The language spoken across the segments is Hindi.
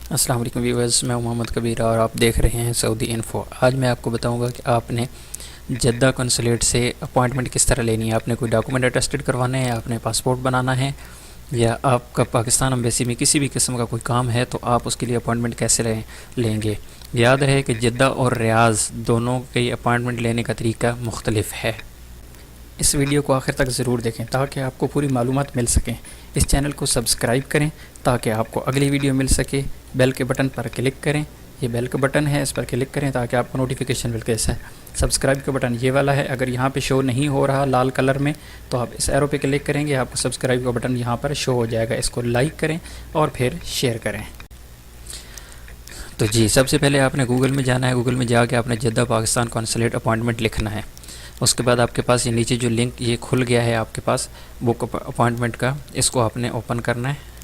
अस्सलाम वालेकुम व्यूअर्स, मैं मोहम्मद कबीर और आप देख रहे हैं सऊदी इन्फो। आज मैं आपको बताऊंगा कि आपने जद्दा कौंसलेट से अपॉइंटमेंट किस तरह लेनी है। आपने कोई डॉक्यूमेंट अटेस्टेड करवाने हैं, आपने पासपोर्ट बनाना है, या आपका पाकिस्तान एम्बेसी में किसी भी किस्म का कोई काम है, तो आप उसके लिए अपॉइंटमेंट कैसे लेंगे। याद रहे कि जद्दा और रियाज़ दोनों के अपॉइंटमेंट लेने का तरीका मुख्तलिफ है। इस वीडियो को आखिर तक ज़रूर देखें ताकि आपको पूरी मालूमात मिल सकें। इस चैनल को सब्सक्राइब करें ताकि आपको अगली वीडियो मिल सके। बेल के बटन पर क्लिक करें, ये बेल का बटन है, इस पर क्लिक करें ताकि आपको नोटिफिकेशन मिल के। सब्सक्राइब का बटन ये वाला है, अगर यहाँ पे शो नहीं हो रहा लाल कलर में तो आप इस एरो पे क्लिक करेंगे, आपको सब्सक्राइब का बटन यहाँ पर शो हो जाएगा। इसको लाइक करें और फिर शेयर करें। तो जी, सबसे पहले आपने गूगल में जाना है। गूगल में जाके आपने जद्दा पाकिस्तान कौंसलेट अपॉइंटमेंट लिखना है। उसके बाद आपके पास ये नीचे जो लिंक ये खुल गया है आपके पास बुक अपॉइंटमेंट का, इसको आपने ओपन करना है।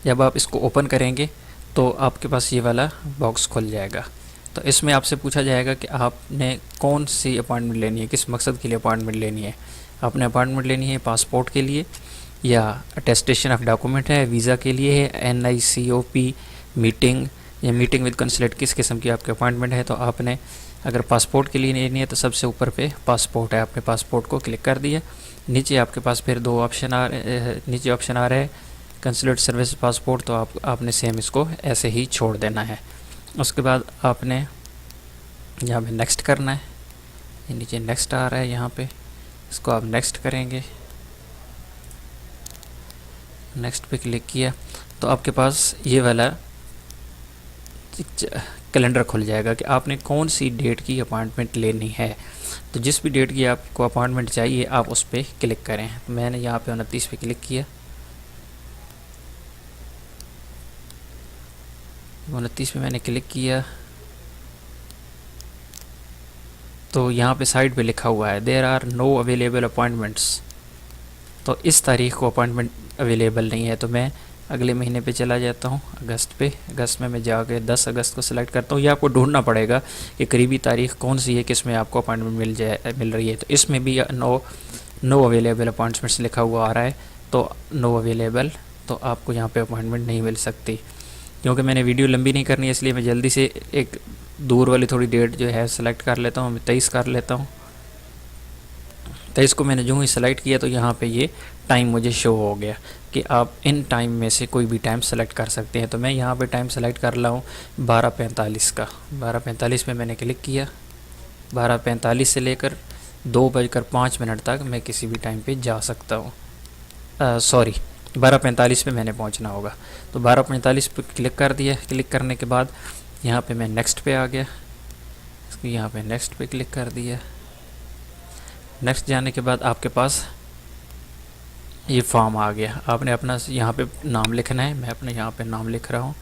जब आप इसको ओपन करेंगे तो आपके पास ये वाला बॉक्स खुल जाएगा। तो इसमें आपसे पूछा जाएगा कि आपने कौन सी अपॉइंटमेंट लेनी है, किस मकसद के लिए अपॉइंटमेंट लेनी है। आपने अपॉइंटमेंट लेनी है पासपोर्ट के लिए, या अटेस्टेशन ऑफ डॉक्यूमेंट है, वीज़ा के लिए है, NICOP मीटिंग या मीटिंग विद कंसुलेट, किस किस्म की आपकी अपॉइंटमेंट है। तो आपने अगर पासपोर्ट के लिए लेनी है तो सबसे ऊपर पे पासपोर्ट है, आपने पासपोर्ट को क्लिक कर दिया। नीचे आपके पास फिर दो ऑप्शन नीचे ऑप्शन आ रहा है कंसुलेट सर्विस पासपोर्ट, तो आपने सेम इसको ऐसे ही छोड़ देना है। उसके बाद आपने यहाँ पे नेक्स्ट करना है। ये नीचे नेक्स्ट आ रहा है, यहाँ पे इसको आप नेक्स्ट करेंगे। नेक्स्ट पे क्लिक किया तो आपके पास ये वाला कैलेंडर खुल जाएगा कि आपने कौन सी डेट की अपॉइंटमेंट लेनी है। तो जिस भी डेट की आपको अपॉइंटमेंट चाहिए आप उस पर क्लिक करें। मैंने यहाँ पे 29 पे क्लिक किया। 29 पे मैंने क्लिक किया तो यहाँ पे साइड पे लिखा हुआ है there are no available appointments. तो इस तारीख को अपॉइंटमेंट अवेलेबल नहीं है। तो मैं अगले महीने पे चला जाता हूँ, अगस्त पे। अगस्त में मैं जाके 10 अगस्त को सिलेक्ट करता हूँ। ये आपको ढूंढना पड़ेगा कि करीबी तारीख कौन सी है, किस में आपको अपॉइंटमेंट मिल रही है। तो इसमें भी नो अवेलेबल अपॉइंटमेंट्स लिखा हुआ आ रहा है, तो नो अवेलेबल, तो आपको यहाँ पे अपॉइंटमेंट नहीं मिल सकती। क्योंकि मैंने वीडियो लंबी नहीं करनी है इसलिए मैं जल्दी से एक दूर वाली थोड़ी डेट जो है सेलेक्ट कर लेता हूँ। मैं 23 कर लेता हूँ। 23 को मैंने जो ही सेलेक्ट किया तो यहाँ पे ये टाइम मुझे शो हो गया कि आप इन टाइम में से कोई भी टाइम सेलेक्ट कर सकते हैं। तो मैं यहाँ पे टाइम सेलेक्ट कर रहा हूँ 12:45 का। 12:45 में मैंने क्लिक किया। 12:45 से लेकर 2:05 तक मैं किसी भी टाइम पे जा सकता हूँ। सॉरी, 12:45 पे मैंने पहुँचना होगा। तो 12:45 पे क्लिक कर दिया। क्लिक करने के बाद यहाँ पे मैं नेक्स्ट पे आ गया। यहाँ पे नेक्स्ट पे क्लिक कर दिया। नेक्स्ट जाने के बाद आपके पास ये फॉर्म आ गया। आपने अपना यहाँ पे नाम लिखना है। मैं अपने यहाँ पे नाम लिख रहा हूँ।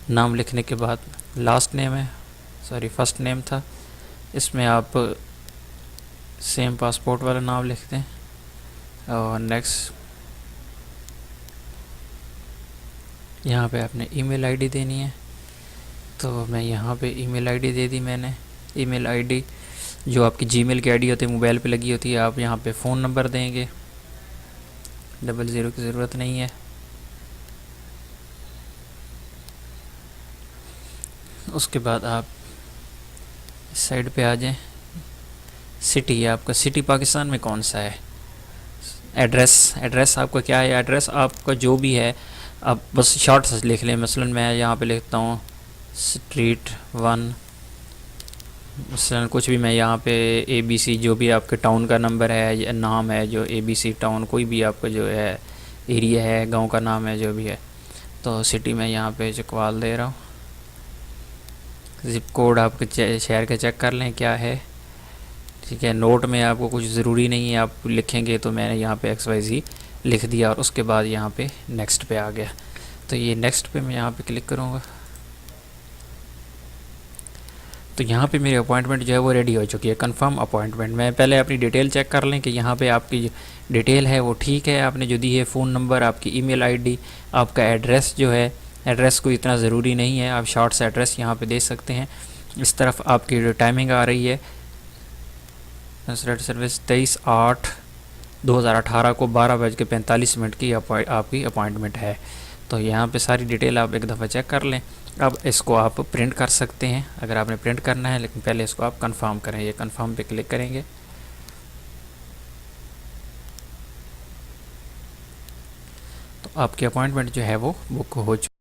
नाम लिखने के बाद लास्ट नेम है, सॉरी फर्स्ट नेम था, इसमें आप सेम पासपोर्ट वाला नाम लिख दें। और नेक्स्ट यहाँ पे आपने ईमेल आईडी देनी है। तो मैं यहाँ पे ईमेल आईडी दे दी मैंने। ईमेल आईडी जो आपकी जीमेल की आईडी होती है, मोबाइल पे लगी होती है। आप यहाँ पे फ़ोन नंबर देंगे, 00 की ज़रूरत नहीं है। उसके बाद आप इस साइड पे आ जाएं। सिटी है आपका, सिटी पाकिस्तान में कौन सा है। एड्रेस आपका क्या है। एड्रेस आपका जो भी है आप बस शॉर्ट से लिख लें। मसलन मैं यहाँ पे लिखता हूँ स्ट्रीट 1, मसलन कुछ भी। मैं यहाँ पे ABC जो भी आपके टाउन का नंबर है या नाम है, जो ABC टाउन, कोई भी आपका जो है एरिया है, गांव का नाम है, जो भी है। तो सिटी में यहाँ पे चकवाल दे रहा हूँ। ज़िप कोड आपके शहर का चेक कर लें क्या है, ठीक है। नोट में आपको कुछ ज़रूरी नहीं है, आप लिखेंगे। तो मैंने यहाँ पे XYZ लिख दिया और उसके बाद यहाँ पे नेक्स्ट पे आ गया। तो ये नेक्स्ट पे मैं यहाँ पे क्लिक करूँगा। तो यहाँ पे मेरी अपॉइंटमेंट जो है वो रेडी हो चुकी है, कंफर्म अपॉइंटमेंट। मैं पहले अपनी डिटेल चेक कर लें कि यहाँ पे आपकी डिटेल है वो ठीक है, आपने जो दी है फ़ोन नंबर, आपकी ईमेल आईडी, आपका एड्रेस जो है। एड्रेस को इतना ज़रूरी नहीं है, आप शॉर्ट से एड्रेस यहाँ पे दे सकते हैं। इस तरफ आपकी जो टाइमिंग आ रही है कंसल्टेंट सर्विस 23/8/2018 को 12:45 की आपकी अपॉइंटमेंट है। तो यहाँ पे सारी डिटेल आप एक दफ़ा चेक कर लें। अब इसको आप प्रिंट कर सकते हैं अगर आपने प्रिंट करना है, लेकिन पहले इसको आप कंफर्म करें। ये कंफर्म पे क्लिक करेंगे तो आपकी अपॉइंटमेंट जो है वो बुक हो चुकी